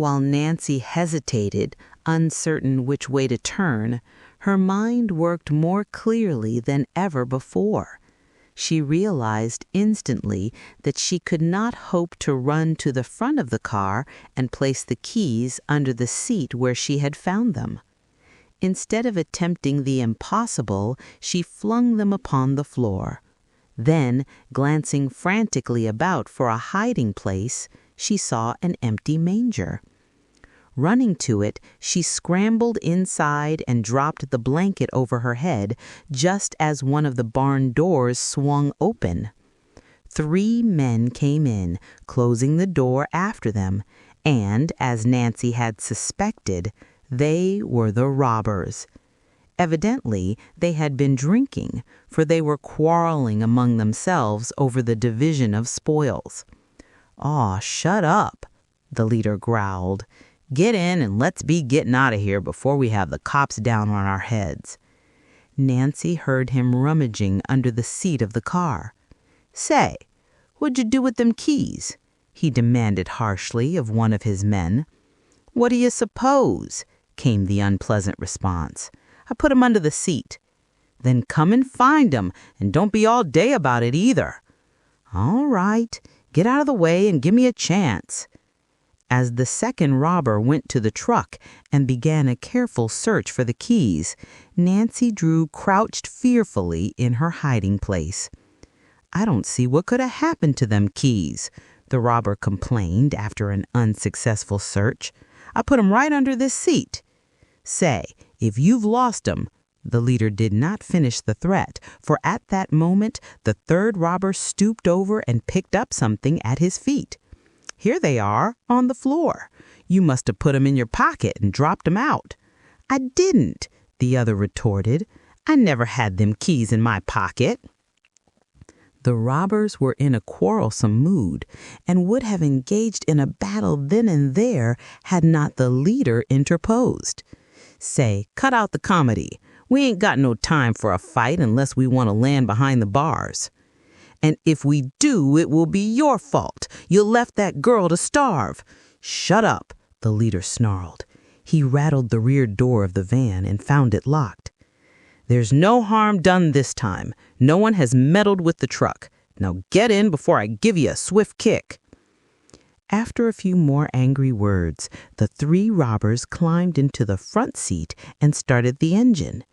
While Nancy hesitated, uncertain which way to turn, her mind worked more clearly than ever before. She realized instantly that she could not hope to run to the front of the car and place the keys under the seat where she had found them. Instead of attempting the impossible, she flung them upon the floor. Then, glancing frantically about for a hiding place, she saw an empty manger. Running to it, she scrambled inside and dropped the blanket over her head just as one of the barn doors swung open. 3 men came in, closing the door after them, and, as Nancy had suspected, they were the robbers. Evidently, they had been drinking, for they were quarreling among themselves over the division of spoils. "Aw, shut up," the leader growled. "Get in and let's be getting out of here before we have the cops down on our heads." Nancy heard him rummaging under the seat of the car. "Say, what'd you do with them keys?" he demanded harshly of one of his men. "What do you suppose?" came the unpleasant response. "I put 'em under the seat." "Then come and find 'em, and don't be all day about it either." "All right, get out of the way and give me a chance." As the second robber went to the truck and began a careful search for the keys, Nancy Drew crouched fearfully in her hiding place. "I don't see what could have happened to them keys," the robber complained after an unsuccessful search. "I put 'em right under this seat." "Say, if you've lost 'em," the leader did not finish the threat, for at that moment the third robber stooped over and picked up something at his feet. "Here they are, on the floor. You must have put 'em in your pocket and dropped 'em out." "I didn't," the other retorted. "I never had them keys in my pocket." The robbers were in a quarrelsome mood and would have engaged in a battle then and there had not the leader interposed. "Say, cut out the comedy. We ain't got no time for a fight unless we want to land behind the bars. And if we do, it will be your fault. You left that girl to starve." "Shut up," the leader snarled. He rattled the rear door of the van and found it locked. "There's no harm done this time. No one has meddled with the truck. Now get in before I give you a swift kick." After a few more angry words, the 3 robbers climbed into the front seat and started the engine.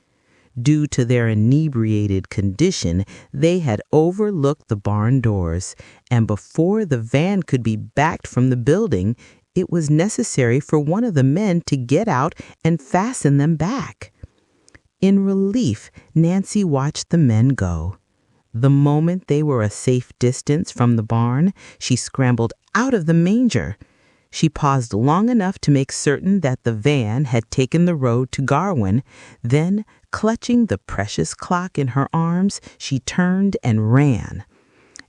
Due to their inebriated condition, they had overlooked the barn doors, and before the van could be backed from the building, it was necessary for one of the men to get out and fasten them back. In relief, Nancy watched the men go. The moment they were a safe distance from the barn, she scrambled out of the manger. She paused long enough to make certain that the van had taken the road to Garwin. Then, clutching the precious clock in her arms, she turned and ran.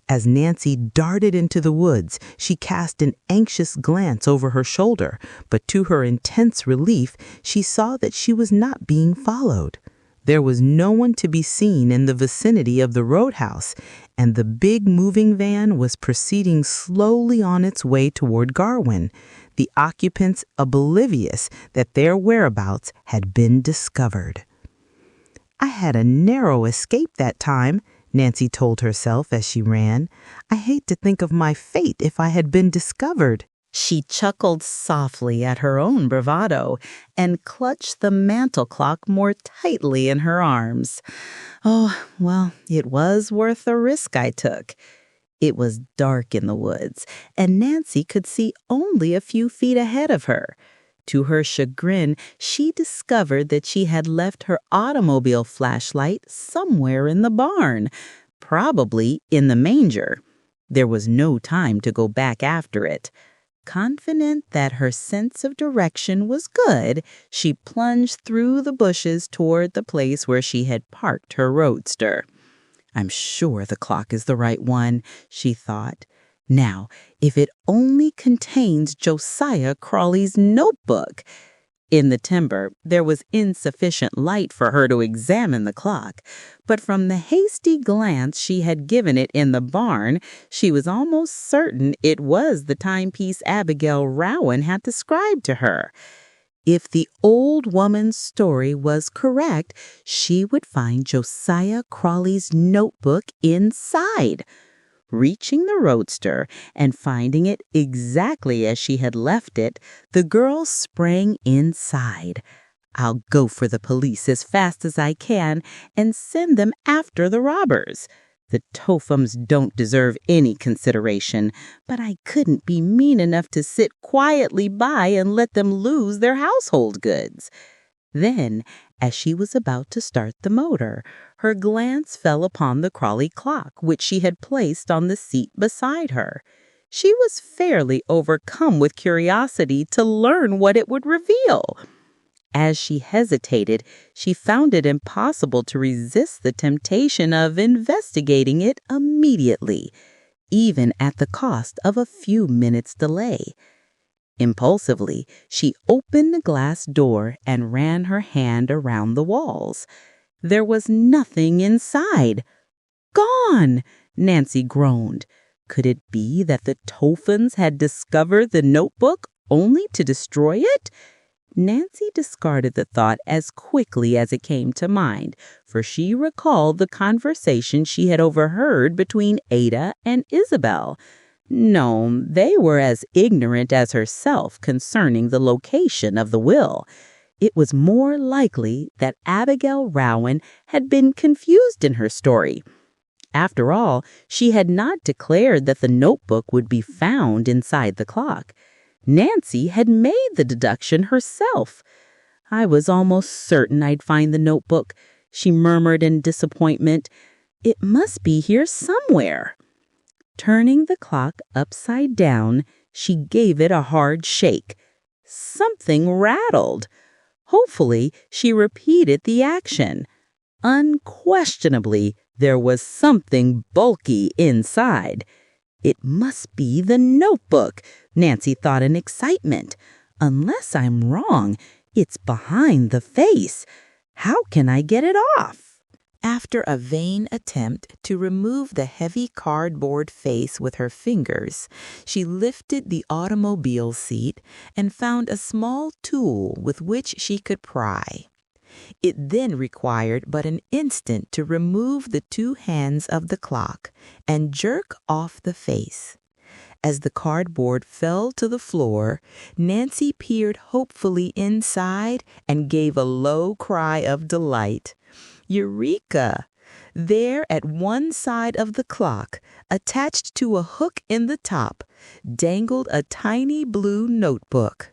As Nancy darted into the woods, she cast an anxious glance over her shoulder, but to her intense relief, she saw that she was not being followed. There was no one to be seen in the vicinity of the roadhouse, and the big moving van was proceeding slowly on its way toward Garwin, the occupants oblivious that their whereabouts had been discovered. "I had a narrow escape that time," Nancy told herself as she ran. "I hate to think of my fate if I had been discovered." She chuckled softly at her own bravado and clutched the mantel clock more tightly in her arms. "Oh, well, it was worth the risk I took." It was dark in the woods, and Nancy could see only a few feet ahead of her. To her chagrin, she discovered that she had left her automobile flashlight somewhere in the barn, probably in the manger. There was no time to go back after it. Confident that her sense of direction was good, she plunged through the bushes toward the place where she had parked her roadster. "I'm sure the clock is the right one," she thought. "Now, if it only contains Josiah Crawley's notebook." In the timber, there was insufficient light for her to examine the clock, but from the hasty glance she had given it in the barn, she was almost certain it was the timepiece Abigail Rowan had described to her. If the old woman's story was correct, she would find Josiah Crawley's notebook inside. Reaching the roadster and finding it exactly as she had left it, the girl sprang inside. "I'll go for the police as fast as I can and send them after the robbers. The Tophams don't deserve any consideration, but I couldn't be mean enough to sit quietly by and let them lose their household goods." Then, as she was about to start the motor, her glance fell upon the Crawley clock, which she had placed on the seat beside her. She was fairly overcome with curiosity to learn what it would reveal. As she hesitated, she found it impossible to resist the temptation of investigating it immediately, even at the cost of a few minutes' delay. Impulsively, she opened the glass door and ran her hand around the walls. There was nothing inside. "Gone!" Nancy groaned. Could it be that the Tophams had discovered the notebook only to destroy it? Nancy discarded the thought as quickly as it came to mind, for she recalled the conversation she had overheard between Ada and Isabel. No, they were as ignorant as herself concerning the location of the will. It was more likely that Abigail Rowan had been confused in her story. After all, she had not declared that the notebook would be found inside the clock. Nancy had made the deduction herself. "I was almost certain I'd find the notebook," she murmured in disappointment. "It must be here somewhere." Turning the clock upside down, she gave it a hard shake. Something rattled. Hopefully, she repeated the action. Unquestionably, there was something bulky inside. "It must be the notebook," Nancy thought in excitement. "Unless I'm wrong, it's behind the face. How can I get it off?" After a vain attempt to remove the heavy cardboard face with her fingers, she lifted the automobile seat and found a small tool with which she could pry. It then required but an instant to remove the two hands of the clock and jerk off the face. As the cardboard fell to the floor, Nancy peered hopefully inside and gave a low cry of delight. Eureka! There at one side of the clock, attached to a hook in the top, dangled a tiny blue notebook.